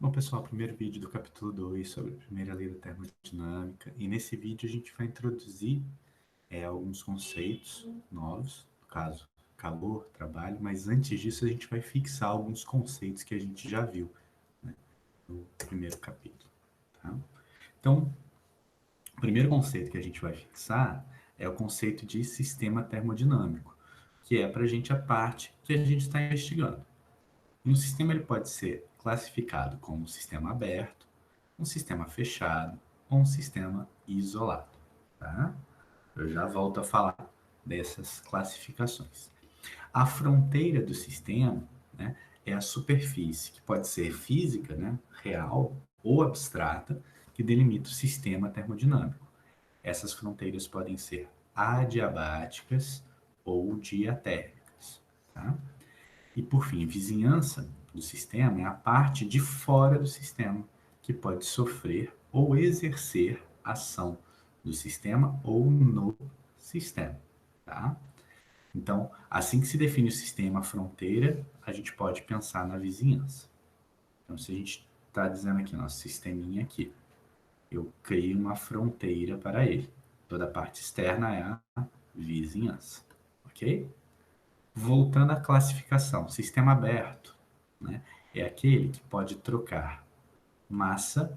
Bom, pessoal, primeiro vídeo do capítulo 2 sobre a primeira lei da termodinâmica. E nesse vídeo a gente vai introduzir alguns conceitos novos, no caso, calor, trabalho, mas antes disso a gente vai fixar alguns conceitos que a gente já viu, né, no primeiro capítulo. Tá? Então, o primeiro conceito que a gente vai fixar é o conceito de sistema termodinâmico, que é para a gente a parte que a gente está investigando. Um sistema ele pode ser classificado como um sistema aberto, um sistema fechado ou um sistema isolado. Tá? Eu já volto a falar dessas classificações. A fronteira do sistema, né, é a superfície, que pode ser física, né, real ou abstrata, que delimita o sistema termodinâmico. Essas fronteiras podem ser adiabáticas ou diatérmicas. Tá? E, por fim, vizinhança do sistema é a parte de fora do sistema que pode sofrer ou exercer ação do sistema ou no sistema, tá? Então, assim que se define o sistema, a fronteira, a gente pode pensar na vizinhança. Então, se a gente está dizendo aqui, nosso sisteminha aqui, eu crio uma fronteira para ele. Toda a parte externa é a vizinhança, ok? Voltando à classificação, sistema aberto, né, é aquele que pode trocar massa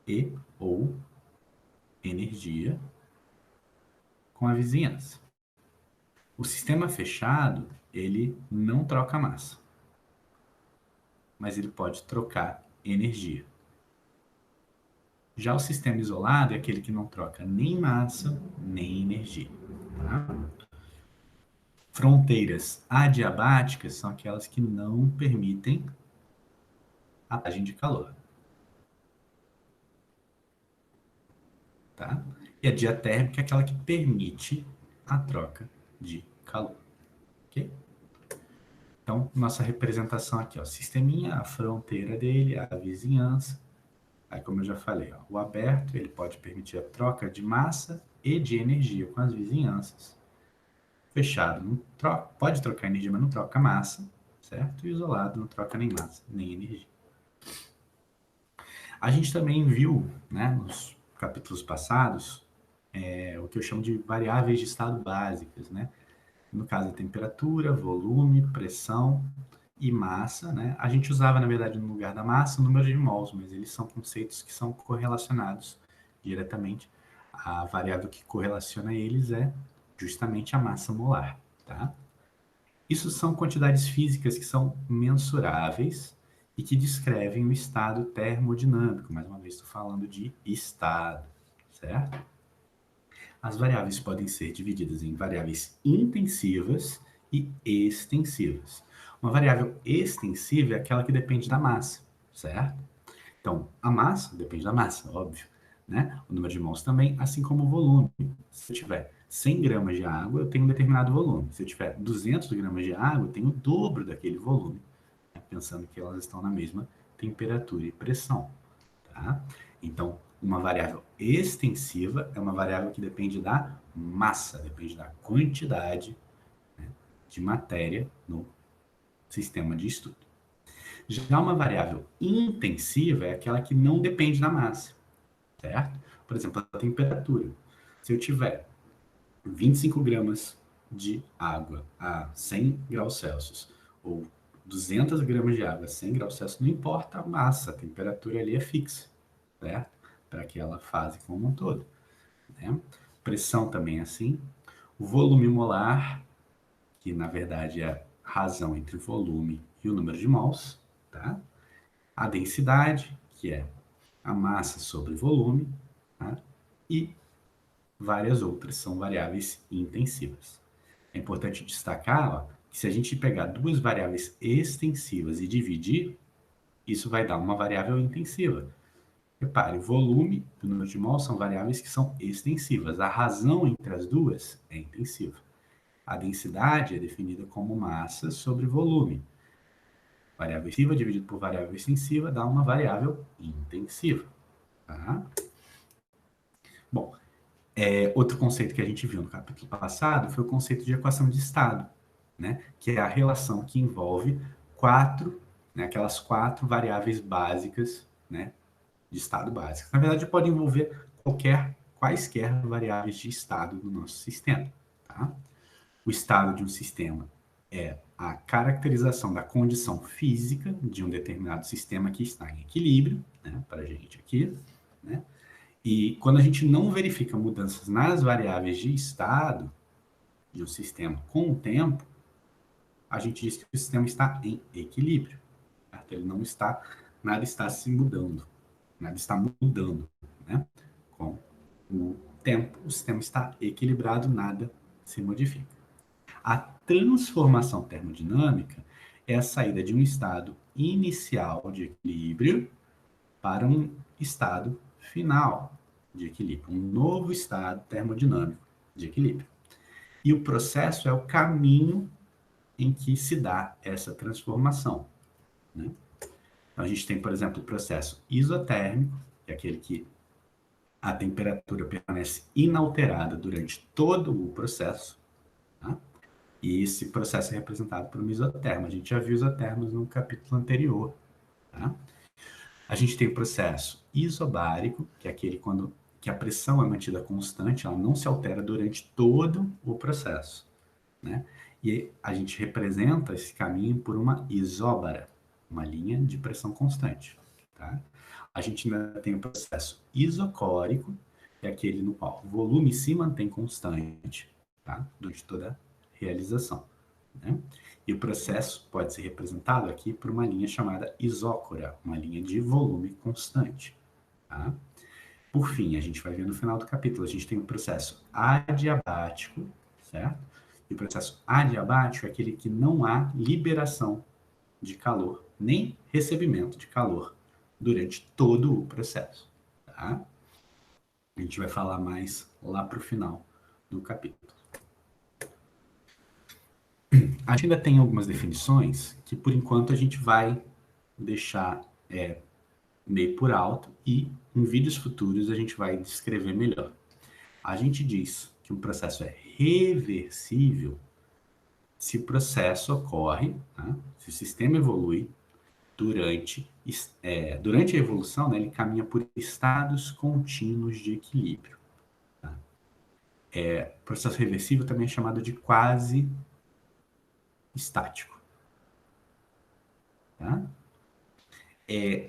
e ou energia com a vizinhança. O sistema fechado, ele não troca massa, mas ele pode trocar energia. Já o sistema isolado é aquele que não troca nem massa, nem energia. Tá? Fronteiras adiabáticas são aquelas que não permitem a passagem de calor. Tá? E a diatérmica é aquela que permite a troca de calor. Ok? Então, nossa representação aqui, ó, sisteminha, a fronteira dele, a vizinhança. Aí, como eu já falei, ó, o aberto ele pode permitir a troca de massa e de energia com as vizinhanças. Fechado não troca, pode trocar energia, mas não troca massa, certo? E isolado não troca nem massa, nem energia. A gente também viu, né, nos capítulos passados, o que eu chamo de variáveis de estado básicas, né? No caso, a temperatura, volume, pressão e massa, né? A gente usava, na verdade, no lugar da massa, o número de mols, mas eles são conceitos que são correlacionados diretamente. A variável que correlaciona eles é justamente a massa molar, tá? Isso são quantidades físicas que são mensuráveis e que descrevem o estado termodinâmico. Mais uma vez, estou falando de estado, certo? As variáveis podem ser divididas em variáveis intensivas e extensivas. Uma variável extensiva é aquela que depende da massa, certo? Então, a massa depende da massa, óbvio, né? O número de mols também, assim como o volume. Se eu tiver 100 gramas de água, eu tenho um determinado volume. Se eu tiver 200 gramas de água, eu tenho o dobro daquele volume, né? Pensando que elas estão na mesma temperatura e pressão, tá? Então, uma variável extensiva é uma variável que depende da massa, depende da quantidade, né, de matéria no sistema de estudo. Já uma variável intensiva é aquela que não depende da massa, certo? Por exemplo, a temperatura. Se eu tiver 25 gramas de água a 100 graus Celsius ou 200 gramas de água a 100 graus Celsius, não importa a massa, a temperatura ali é fixa, certo? Para aquela fase como um todo, né? Pressão também é assim. O volume molar, que na verdade é a razão entre o volume e o número de mols, tá? A densidade, que é a massa sobre volume, tá? E várias outras são variáveis intensivas. É importante destacar, ó, que se a gente pegar duas variáveis extensivas e dividir, isso vai dar uma variável intensiva. Repare, o volume e o número de mols são variáveis que são extensivas. A razão entre as duas é intensiva. A densidade é definida como massa sobre volume. Variável extensiva dividido por variável extensiva dá uma variável intensiva. Tá? Bom, outro conceito que a gente viu no capítulo passado foi o conceito de equação de estado, né? Que é a relação que envolve quatro né? Aquelas 4 variáveis básicas, né, de estado básico. Na verdade, pode envolver quaisquer variáveis de estado do nosso sistema, tá? O estado de um sistema é a caracterização da condição física de um determinado sistema que está em equilíbrio, né, para a gente aqui, né? E quando a gente não verifica mudanças nas variáveis de estado de um sistema com o tempo, a gente diz que o sistema está em equilíbrio, certo? Ele não está, nada está se mudando, nada está mudando, né? Com o tempo, o sistema está equilibrado, nada se modifica. A transformação termodinâmica é a saída de um estado inicial de equilíbrio para um estado final de equilíbrio, um novo estado termodinâmico de equilíbrio. E o processo é o caminho em que se dá essa transformação, né? Então, a gente tem, por exemplo, o processo isotérmico, que é aquele que a temperatura permanece inalterada durante todo o processo, tá? E esse processo é representado por um isotermo. A gente já viu isotermos no capítulo anterior, tá? A gente tem o processo isobárico, que é aquele que a pressão é mantida constante, ela não se altera durante todo o processo, né? E a gente representa esse caminho por uma isóbara, uma linha de pressão constante, tá? A gente ainda tem o processo isocórico, que é aquele no qual o volume se mantém constante, tá? Durante toda a realização, né? E o processo pode ser representado aqui por uma linha chamada isócora, uma linha de volume constante, tá? Por fim, a gente vai ver no final do capítulo, a gente tem o processo adiabático, certo? E o processo adiabático é aquele que não há liberação de calor, nem recebimento de calor durante todo o processo, tá? A gente vai falar mais lá para o final do capítulo. A gente ainda tem algumas definições que, por enquanto, a gente vai deixar meio por alto e em vídeos futuros a gente vai descrever melhor. A gente diz que um processo é reversível se o processo ocorre, tá? Se o sistema evolui durante a evolução, né, ele caminha por estados contínuos de equilíbrio. Tá? Processo reversível também é chamado de quase estático. Tá?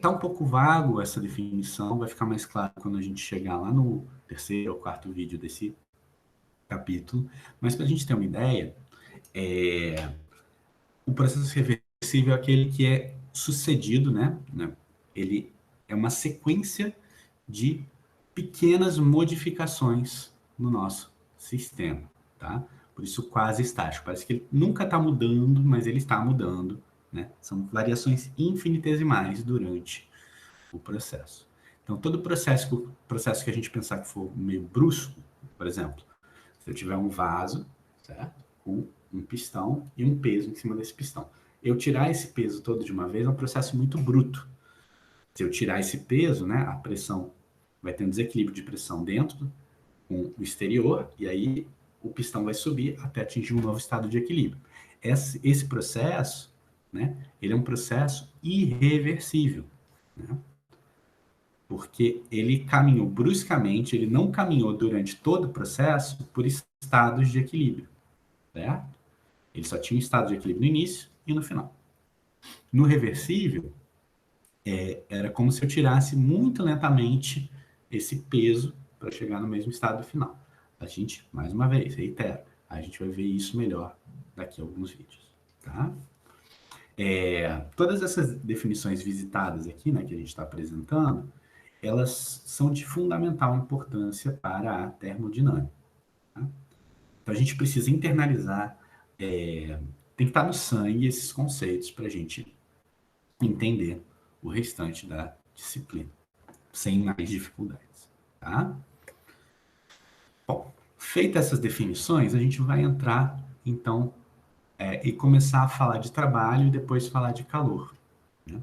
Tá um pouco vago essa definição, vai ficar mais claro quando a gente chegar lá no terceiro ou quarto vídeo desse capítulo, mas para a gente ter uma ideia, o processo reversível é aquele que é sucedido, né? Ele é uma sequência de pequenas modificações no nosso sistema, tá? Por isso quase estático. Parece que ele nunca está mudando, mas ele está mudando, né? São variações infinitesimais durante o processo. Então, todo processo que a gente pensar que for meio brusco, por exemplo, se eu tiver um vaso, certo? Com um pistão e um peso em cima desse pistão. Eu tirar esse peso todo de uma vez é um processo muito bruto. Se eu tirar esse peso, né, a pressão vai ter um desequilíbrio de pressão dentro com o exterior, e aí o pistão vai subir até atingir um novo estado de equilíbrio. Esse processo, né, ele é um processo irreversível, né? Porque ele caminhou bruscamente, ele não caminhou durante todo o processo por estados de equilíbrio, certo? Ele só tinha um estado de equilíbrio no início e no final. No reversível, era como se eu tirasse muito lentamente esse peso para chegar no mesmo estado final. A gente, mais uma vez, reitero, a gente vai ver isso melhor daqui a alguns vídeos, tá? Todas essas definições visitadas aqui, né, que a gente está apresentando, elas são de fundamental importância para a termodinâmica. Tá? Então, a gente precisa internalizar, tem que estar no sangue esses conceitos para a gente entender o restante da disciplina, sem mais dificuldades. Tá? Bom, feitas essas definições, a gente vai entrar, então, e começar a falar de trabalho e depois falar de calor. Né?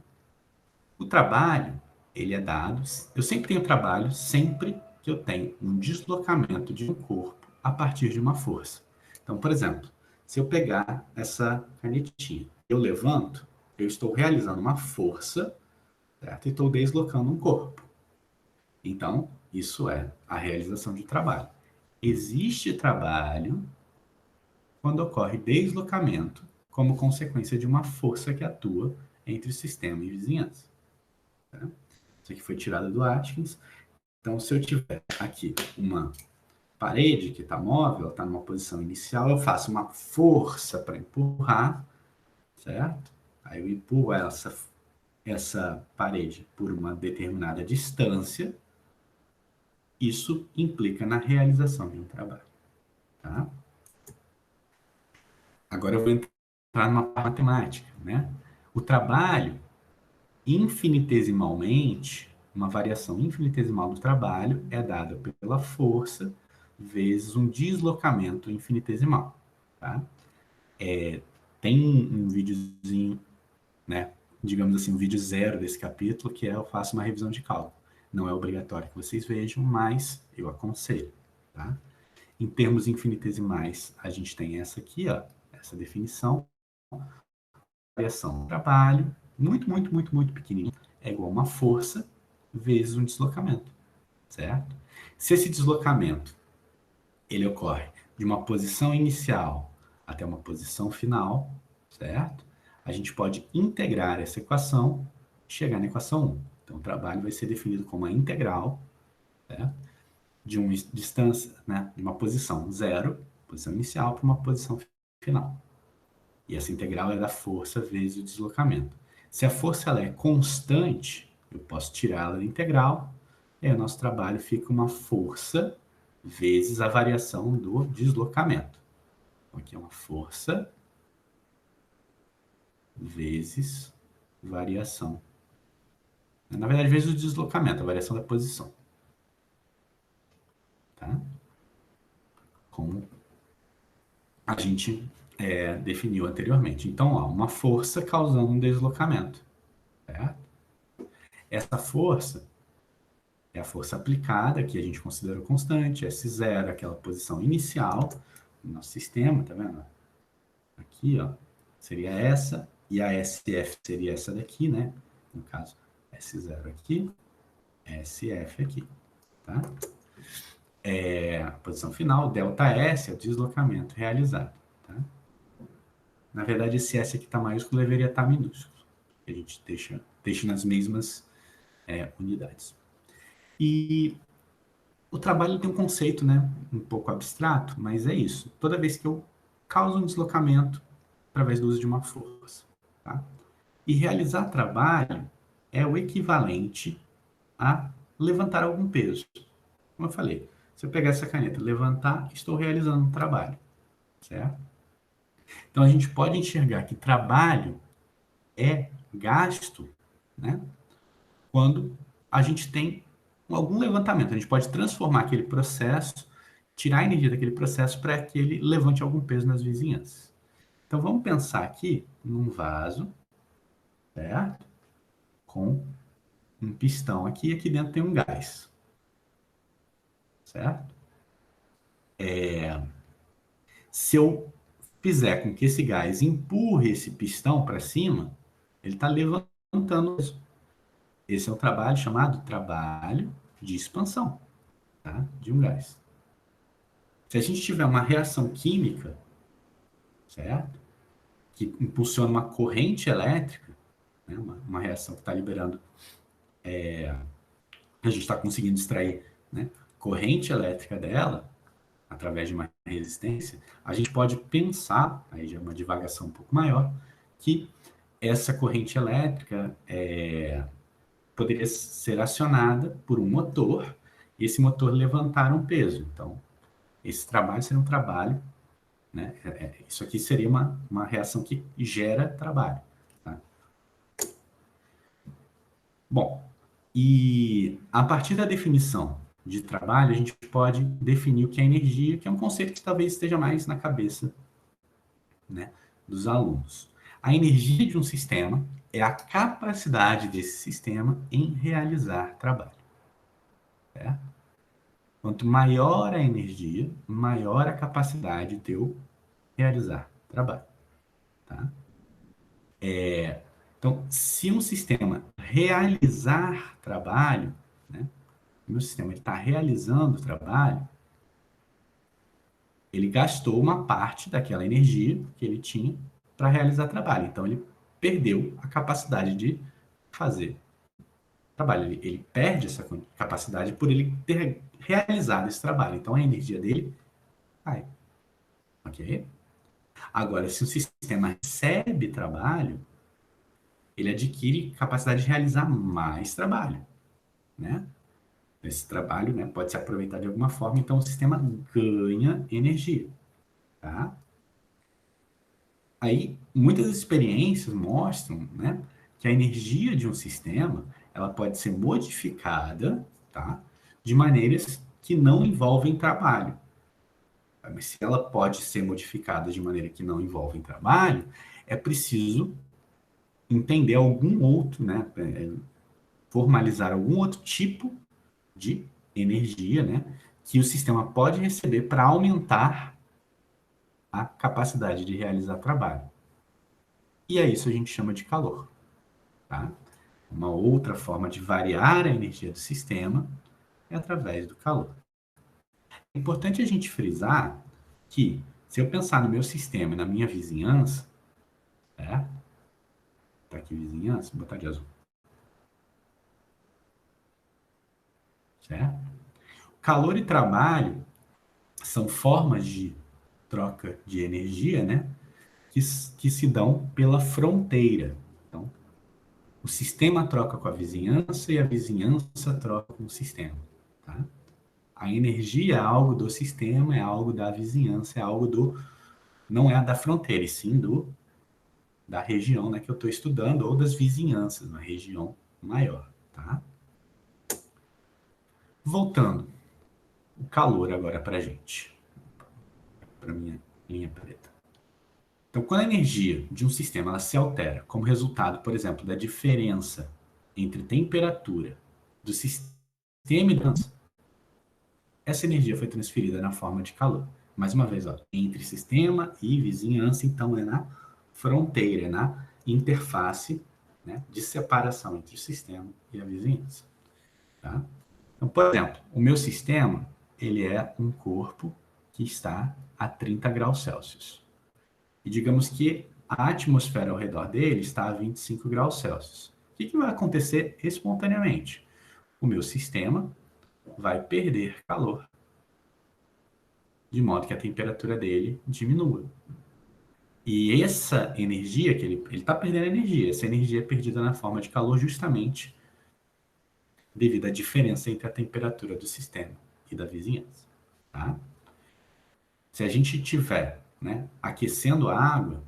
O trabalho, ele é dado, eu sempre tenho trabalho, sempre que eu tenho um deslocamento de um corpo a partir de uma força. Então, por exemplo, se eu pegar essa canetinha, eu levanto, Eu estou realizando uma força, certo? E estou deslocando um corpo. Então, isso é a realização de trabalho. Existe trabalho quando ocorre deslocamento como consequência de uma força que atua entre sistema e vizinhança. Tá? Isso aqui foi tirado do Atkins. Então, se eu tiver aqui uma parede que está móvel, está numa posição inicial, eu faço uma força para empurrar, certo? Aí eu empurro essa parede por uma determinada distância. Isso implica na realização de um trabalho. Tá? Agora eu vou entrar numa matemática, né? O trabalho, infinitesimalmente, uma variação infinitesimal do trabalho é dada pela força vezes um deslocamento infinitesimal, tá? Tem um videozinho, né? Digamos assim, um vídeo zero desse capítulo, que é eu faço uma revisão de cálculo. Não é obrigatório que vocês vejam, mas eu aconselho, tá? Em termos infinitesimais, a gente tem essa aqui, ó, essa definição. Variação do trabalho, muito pequenininho, é igual a uma força vezes um deslocamento, certo? Se esse deslocamento ele ocorre de uma posição inicial até uma posição final, certo? A gente pode integrar essa equação e chegar na equação 1. Então, o trabalho vai ser definido como a integral, certo? De uma distância, né, de uma posição zero, posição inicial, para uma posição final. E essa integral é da força vezes o deslocamento. Se a força ela é constante, eu posso tirá-la da integral, e aí o nosso trabalho fica uma força vezes a variação do deslocamento. Então, aqui é uma força vezes variação. Na verdade, vezes o deslocamento, a variação da posição. Tá? Como a gente definiu anteriormente. Então, ó, uma força causando um deslocamento. Certo? Essa força é a força aplicada, que a gente considera constante, S0, aquela posição inicial do nosso sistema, tá vendo? Aqui, ó, seria essa, e a SF seria essa daqui, né? No caso, S0 aqui, SF aqui, tá? A posição final, ΔS, é o deslocamento realizado, tá? Na verdade, esse S aqui tá maiúsculo, deveria estar minúsculo. A gente deixa nas mesmas unidades. E o trabalho tem um conceito, né, um pouco abstrato, mas é isso. Toda vez que eu causo um deslocamento através do uso de uma força, tá? E realizar trabalho é o equivalente a levantar algum peso. Como eu falei, se eu pegar essa caneta, levantar, estou realizando um trabalho, certo? Então a gente pode enxergar que trabalho é gasto, né, quando a gente tem algum levantamento. A gente pode transformar aquele processo, tirar a energia daquele processo para que ele levante algum peso nas vizinhanças. Então vamos pensar aqui num vaso, certo? Com um pistão aqui e aqui dentro tem um gás, certo? Se eu fizer com que esse gás empurre esse pistão para cima, ele está levantando. Esse é o trabalho chamado trabalho de expansão, tá? De um gás. Se a gente tiver uma reação química, certo? Que impulsiona uma corrente elétrica, né? Uma reação que está liberando, a gente está conseguindo extrair, né, corrente elétrica dela, através de uma resistência, a gente pode pensar, aí já é uma divagação um pouco maior, que essa corrente elétrica poderia ser acionada por um motor, e esse motor levantar um peso. Então, esse trabalho seria um trabalho, né? Isso aqui seria uma reação que gera trabalho. Tá? Bom, e a partir da definição de trabalho, a gente pode definir o que é energia, que é um conceito que talvez esteja mais na cabeça, né, dos alunos. A energia de um sistema é a capacidade desse sistema em realizar trabalho. Certo? Quanto maior a energia, maior a capacidade de eu realizar trabalho. Tá? Então, se um sistema realizar trabalho, né, o meu sistema está realizando trabalho, ele gastou uma parte daquela energia que ele tinha para realizar trabalho. Então, ele perdeu a capacidade de fazer trabalho. Ele perde essa capacidade por ele ter realizado esse trabalho. Então, a energia dele cai. Ok? Agora, se o sistema recebe trabalho, ele adquire capacidade de realizar mais trabalho, né? Esse trabalho, né, pode se aproveitar de alguma forma, então o sistema ganha energia, tá? Aí, muitas experiências mostram, né, que a energia de um sistema, ela pode ser modificada, tá? De maneiras que não envolvem trabalho. Mas se ela pode ser modificada de maneira que não envolve trabalho, é preciso entender algum outro, né, formalizar algum outro tipo de energia, né, que o sistema pode receber para aumentar a capacidade de realizar trabalho. E é isso a gente chama de calor, tá? Uma outra forma de variar a energia do sistema é através do calor. É importante a gente frisar que, se eu pensar no meu sistema e na minha vizinhança, né? Tá aqui vizinhança, vou botar de azul, certo? Calor e trabalho são formas de troca de energia, né? Que se dão pela fronteira. Então, o sistema troca com a vizinhança e a vizinhança troca com o sistema, tá? A energia é algo do sistema, é algo da vizinhança, é algo do... Não é da fronteira, e sim da região, né, que eu estou estudando, ou das vizinhanças, uma região maior, tá? Voltando, o calor agora para a gente, para minha linha preta. Então, quando a energia de um sistema ela se altera como resultado, por exemplo, da diferença entre temperatura do sistema e da essa energia foi transferida na forma de calor. Mais uma vez, ó, entre sistema e vizinhança, então é na fronteira, é na interface, né, de separação entre o sistema e a vizinhança. Tá? Então, por exemplo, o meu sistema ele é um corpo que está a 30 graus Celsius. E digamos que a atmosfera ao redor dele está a 25 graus Celsius. O que vai acontecer espontaneamente? O meu sistema vai perder calor, de modo que a temperatura dele diminua. E essa energia que ele está perdendo energia, essa energia é perdida na forma de calor justamente devido à diferença entre a temperatura do sistema e da vizinhança. Tá? Se a gente tiver, né, aquecendo a água,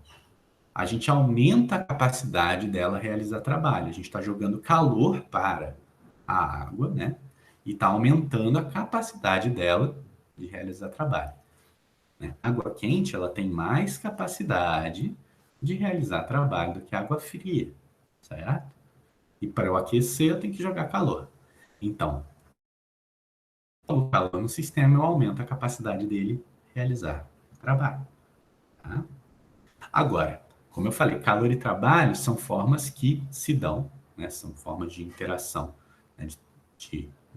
a gente aumenta a capacidade dela realizar trabalho. A gente está jogando calor para a água, né? E está aumentando a capacidade dela de realizar trabalho. Né? A água quente, ela tem mais capacidade de realizar trabalho do que a água fria, certo? E para eu aquecer, eu tenho que jogar calor. Então, o calor no sistema, eu aumento a capacidade dele realizar trabalho. Tá? Agora, como eu falei, calor e trabalho são formas que se dão, né? São formas de interação, né?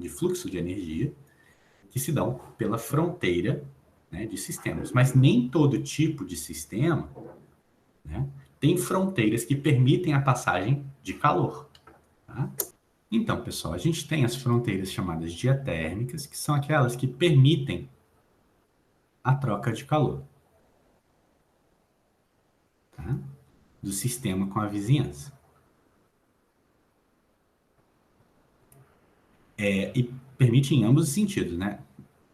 de fluxo de energia que se dão pela fronteira, né, de sistemas. Mas nem todo tipo de sistema, né, tem fronteiras que permitem a passagem de calor. Tá? Então, pessoal, a gente tem as fronteiras chamadas diatérmicas, que são aquelas que permitem a troca de calor, tá? Do sistema com a vizinhança. E permite em ambos os sentidos, né?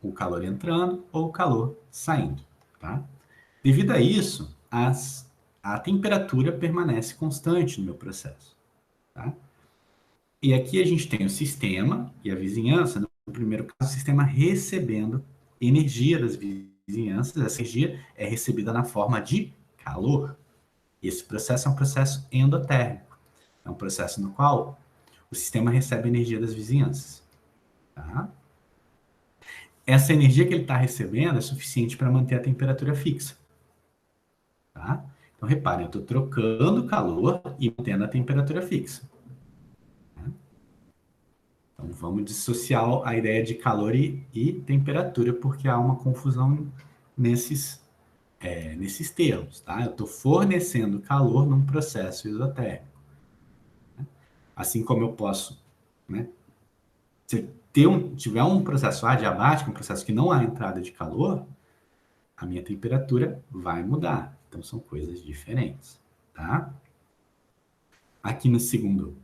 O calor entrando ou o calor saindo, tá? Devido a isso, a temperatura permanece constante no meu processo, tá? E aqui a gente tem o sistema e a vizinhança. No primeiro caso, o sistema recebendo energia das vizinhanças. Essa energia é recebida na forma de calor. Esse processo é um processo endotérmico. É um processo no qual o sistema recebe energia das vizinhanças. Tá? Essa energia que ele está recebendo é suficiente para manter a temperatura fixa. Tá? Então, reparem, eu estou trocando calor e mantendo a temperatura fixa. Então, vamos dissociar a ideia de calor e temperatura, porque há uma confusão nesses termos, tá? Eu estou fornecendo calor num processo isotérmico. Assim como eu posso, né? Se tiver um processo adiabático, um processo que não há entrada de calor, a minha temperatura vai mudar. Então, são coisas diferentes, tá? Aqui no segundo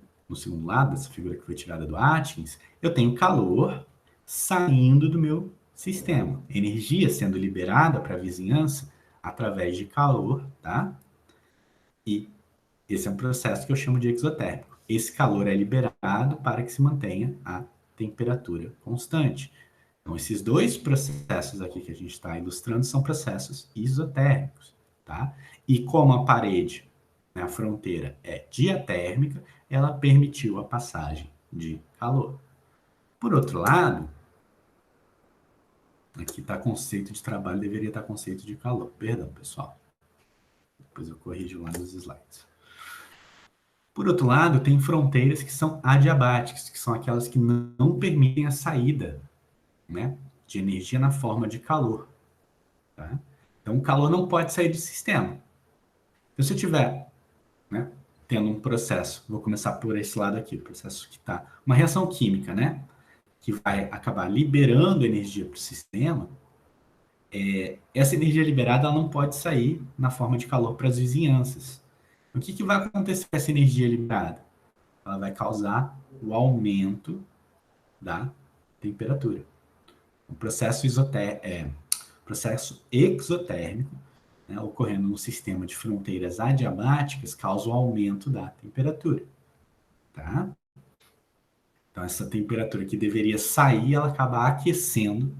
lado, essa figura que foi tirada do Atkins, eu tenho calor saindo do meu sistema. Energia sendo liberada para a vizinhança através de calor, tá? E esse é um processo que eu chamo de exotérmico. Esse calor é liberado para que se mantenha a temperatura constante. Então, esses dois processos aqui que a gente está ilustrando são processos isotérmicos, tá? E como a parede, né, a fronteira é diatérmica, ela permitiu a passagem de calor. Por outro lado, aqui está conceito de trabalho, deveria estar conceito de calor. Perdão, pessoal. Depois eu corrijo lá nos slides. Por outro lado, tem fronteiras que são adiabáticas, que são aquelas que não permitem a saída, né, de energia na forma de calor. Tá? Então, o calor não pode sair do sistema. Então, se eu tiver, né, tendo um processo, vou começar por esse lado aqui, o processo que está, uma reação química, né, que vai acabar liberando energia para o sistema, essa energia liberada ela não pode sair na forma de calor para as vizinhanças. O que vai acontecer com essa energia liberada? Ela vai causar o aumento da temperatura. O processo processo exotérmico, né, ocorrendo no sistema de fronteiras adiabáticas, causa o aumento da temperatura. Tá? Então, essa temperatura que deveria sair, ela acaba aquecendo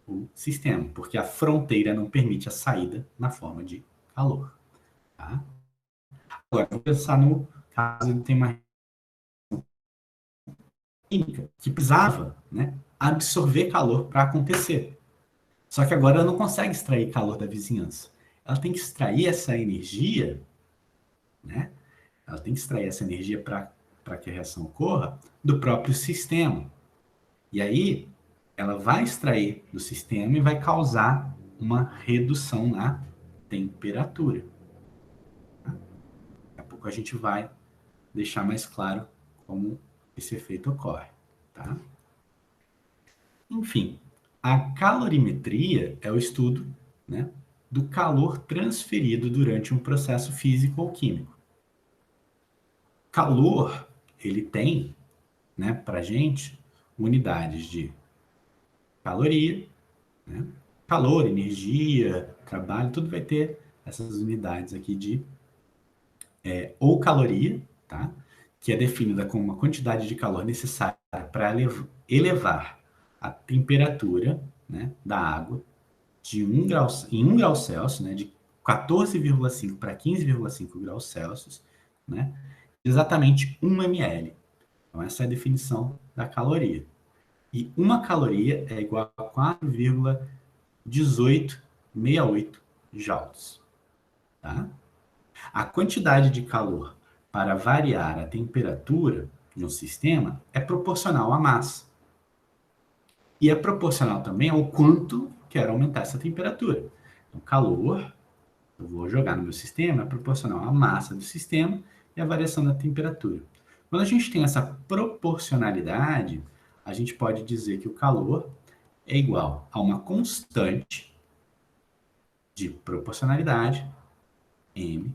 o sistema, porque a fronteira não permite a saída na forma de calor. Tá? Agora, vamos pensar no caso ele tem uma química que precisava, né, absorver calor para acontecer. Só que agora ela não consegue extrair calor da vizinhança. Ela tem que extrair essa energia, né? Ela tem que extrair essa energia para que a reação ocorra do próprio sistema. E aí, ela vai extrair do sistema e vai causar uma redução na temperatura. Tá? Daqui a pouco a gente vai deixar mais claro como esse efeito ocorre. Tá? Enfim, a calorimetria é o estudo, né, do calor transferido durante um processo físico ou químico. Calor, ele tem, né, para gente, unidades de caloria, né, calor, energia, trabalho, tudo vai ter essas unidades aqui de ou caloria, tá, que é definida como uma quantidade de calor necessária para elevar a temperatura, né, da água de 1 grau, em 1 grau Celsius, né, de 14,5 para 15,5 graus Celsius, né, exatamente 1 ml. Então, essa é a definição da caloria. E uma caloria é igual a 4,1868 joules. Tá? A quantidade de calor para variar a temperatura de um sistema é proporcional à massa. E é proporcional também ao quanto quero aumentar essa temperatura. Então, calor, eu vou jogar no meu sistema, é proporcional à massa do sistema e à variação da temperatura. Quando a gente tem essa proporcionalidade, a gente pode dizer que o calor é igual a uma constante de proporcionalidade, m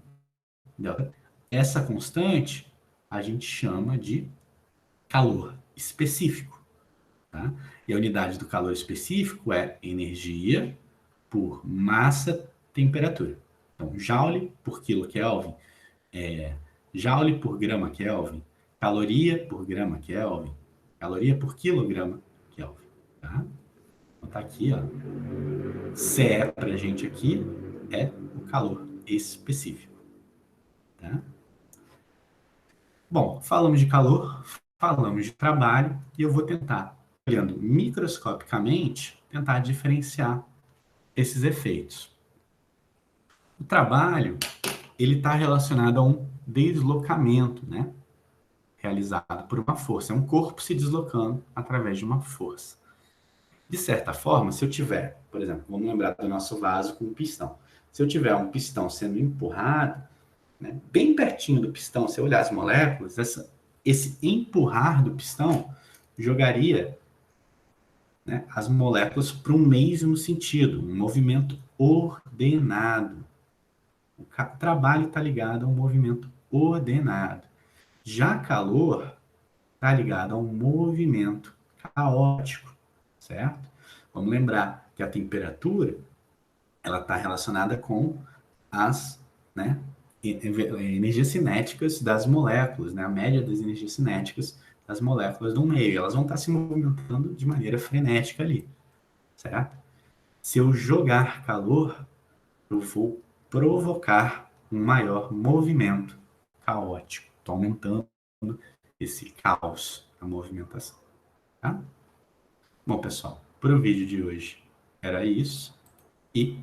delta. Essa constante a gente chama de calor específico. Tá? E a unidade do calor específico é energia por massa, temperatura. Então, joule por quilokelvin é joule por grama Kelvin, caloria por grama Kelvin, caloria por quilograma Kelvin. Tá? Então, tá aqui, ó. CE para a gente aqui é o calor específico. Tá? Bom, falamos de calor, falamos de trabalho, e eu vou tentar, olhando microscopicamente, tentar diferenciar esses efeitos. O trabalho, ele está relacionado a um deslocamento, né? Realizado por uma força. É um corpo se deslocando através de uma força. De certa forma, se eu tiver, por exemplo, vamos lembrar do nosso vaso com um pistão. Se eu tiver um pistão sendo empurrado, né, bem pertinho do pistão, se eu olhar as moléculas, esse empurrar do pistão jogaria, né, as moléculas para um mesmo sentido, um movimento ordenado. O trabalho está ligado a um movimento ordenado. Já calor está ligado a um movimento caótico, certo? Vamos lembrar que a temperatura ela está relacionada com as, né, energias cinéticas das moléculas, né, a média das energias cinéticas das moléculas do meio. Elas vão estar se movimentando de maneira frenética ali, certo? Se eu jogar calor, eu vou provocar um maior movimento caótico. Estou aumentando esse caos na movimentação, tá? Bom, pessoal, para o vídeo de hoje era isso. E